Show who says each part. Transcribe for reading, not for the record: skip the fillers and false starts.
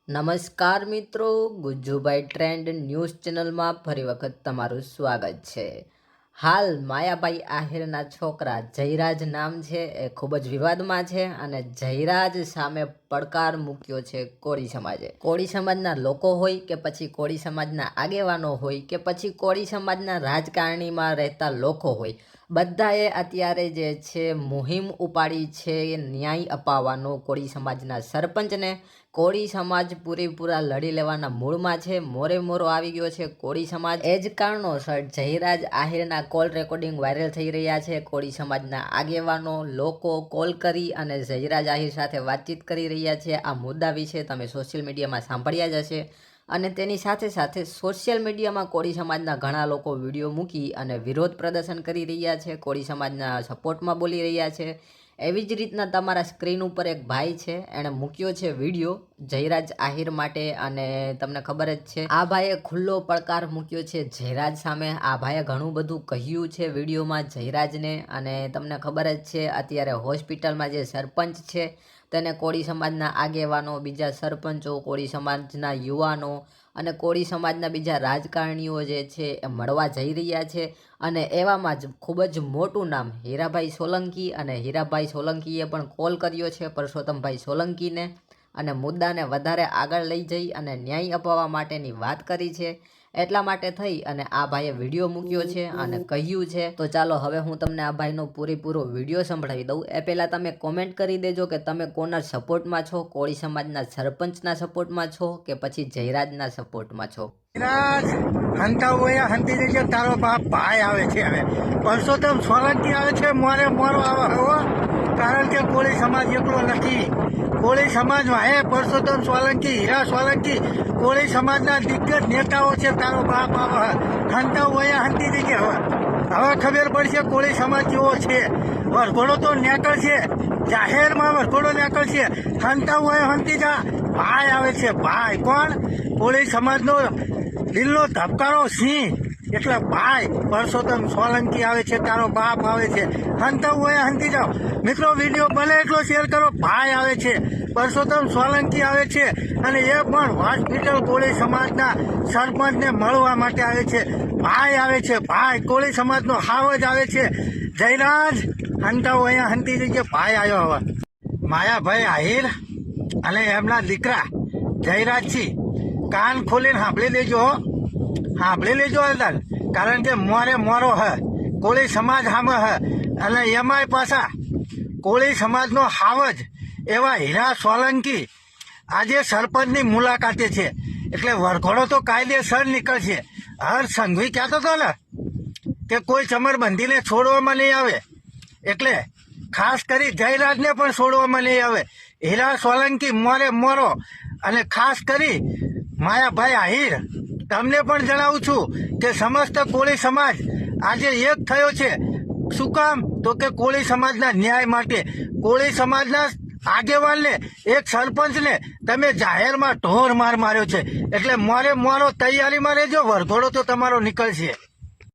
Speaker 1: નમસ્કાર મિત્રો, Gujjubhai trend news ચેનલમાં ફરી વખત તમારું સ્વાગત છે। હાલ માયાભાઈ આહિરના છોકરા જયરાજ નામ છે એ ખૂબ જ વિવાદમાં છે અને જયરાજ સામે પડકાર મૂક્યો છે કોળી સમાજે। કોળી સમાજના લોકો હોય કે પછી કોળી સમાજના આગેવાનો હોય કે પછી કોળી સમાજના રાજકારણીમાં રહેતા લોકો હોય, બધાએ અત્યારે જે છે મુહિમ ઉપાડી છે ન્યાય અપાવવાનો કોળી સમાજના સરપંચને। કોળી સમાજ પૂરેપૂરા લડી લેવાના મૂળમાં છે, મોરે મોરો આવી ગયો છે કોળી સમાજ। એ જ કારણોસર જયરાજ આહિરના કોલ રેકોર્ડિંગ વાયરલ થઈ રહ્યા છે। કોળી સમાજના આગેવાનો લોકો કોલ કરી અને જયરાજ આહિર સાથે વાતચીત કરી રહ્યા છે। આ મુદ્દા વિશે તમે સોશિયલ મીડિયામાં સાંભળ્યા જ હશે અને તેની સાથે સાથે સોશિયલ મીડિયામાં કોળી સમાજના ઘણા લોકો વિડીયો મૂકી અને વિરોધ પ્રદર્શન કરી રહ્યા છે, કોળી સમાજના સપોર્ટમાં બોલી રહ્યા છે। એવી જ રીતના તમારા સ્ક્રીન ઉપર એક ભાઈ છે, એણે મૂક્યો છે વિડીયો જયરાજ આહિર માટે અને તમને ખબર જ છે આ ભાઈએ ખુલ્લો પડકાર મૂક્યો છે જયરાજ સામે। આ ભાઈએ ઘણું બધું કહ્યું છે વિડીયોમાં જયરાજને અને તમને ખબર જ છે અત્યારે હોસ્પિટલમાં જે સરપંચ છે તેને કોળી સમાજના આગેવાનો, બીજા સરપંચો, કોળી સમાજના યુવાનો અને કોળી સમાજના બીજા રાજકારણીઓ જે છે એ મળવા જઈ રહ્યા છે અને એવામાં જ ખૂબ જ મોટું નામ હીરાભાઈ સોલંકી, અને હીરાભાઈ સોલંકીએ પણ કોલ કર્યો છે પરસોત્તમભાઈ સોલંકીને અને મુદ્દાને વધારે આગળ લઈ જઈ અને ન્યાય અપાવવા માટેની વાત કરી છે। એટલા માટે થઈ અને આ ભાઈએ વિડીયો મૂક્યો છે અને કહ્યું છે। તો ચાલો હવે હું તમને આ ભાઈનો પૂરેપૂરો વિડીયો સંભળાવી દઉં। એ પહેલાં તમે કોમેન્ટ કરી દેજો કે તમે કોના સપોર્ટમાં છો, કોળી સમાજના સરપંચના સપોર્ટમાં છો કે પછી જયરાજના સપોર્ટમાં છો।
Speaker 2: હંતા હોય હંતી જગ્યા તારો બાપ ભાઈ આવે છે, હવે પરસોત્તમ સોલંકી આવે છે, મોરે મોરો આવે હો, કારણ કે કોળી સમાજ એકલો નથી। કોળી સમાજમાં હે પરસોત્તમ સોલંકી, હીરા સોલંકી કોળી સમાજના દિગ્ગજ નેતાઓ છે। તારો બાપ આવે હંતા હોય હંતી જગ્યા હવે ખબર પડશે કોળી સમાજ કેવો છે। વરઘોડો તો નેકળ છે, જાહેરમાં વરઘોડો નેકળ છે, હંતા હોય હંતી જા ભાઈ આવે છે। ભાઈ કોણ? કોળી સમાજનો દિલનો ધબકારો સિંહ એટલે ભાઈ પરસોત્તમ સોલંકી આવે છે, તારો બાપ આવે છે, હંતા હોય હંતી જાઓ। મિત્રો વિડીયો બને એટલો શેર કરો। ભાઈ આવે છે, પરસોત્તમ સોલંકી આવે છે અને એ પણ હોસ્પિટલ કોળી સમાજના સરપંચને મળવા માટે આવે છે। ભાઈ આવે છે, ભાઈ કોળી સમાજનો હાવજ આવે છે જયરાજ હંતા હોય હંતી જગ્યાએ ભાઈ આવ્યો। હવે માયાભાઈ આહિર અને એમના દીકરા જયરાજજી કાન ખોલીને સાંભળી લેજો, સાંભળી લેજો અદાન, કારણ કે મોરે મોરો હ કોળી સમાજ સામે હ અને એમાંય પાછા કોળી સમાજનો હાવજ એવા હીરા સોલંકી આજે સરપંચની મુલાકાતે છે, એટલે વરઘોડો તો કાયદેસર નીકળશે। હર સંઘવી કહેતો હતો ને કે કોઈ ચમરબંધીને છોડવામાં નહીં આવે, એટલે ખાસ કરી જયરાજને પણ છોડવામાં નહીં આવે। હીરા સોલંકી મોરે મોરો અને ખાસ કરી માયાભાઈ આહિર તમને પણ જણાવું છું કે સમસ્ત કોળી સમાજ આજે એક થયો છે। શું કામ? તો કે કોળી સમાજના ન્યાય માટે। કોળી સમાજના આગેવાનને એક સરપંચને તમે જાહેરમાં ઢોર માર માર્યો છે, એટલે મોરે મોરો તૈયારીમાં રહેજો, વરઘોડો તો તમારો નીકળશે।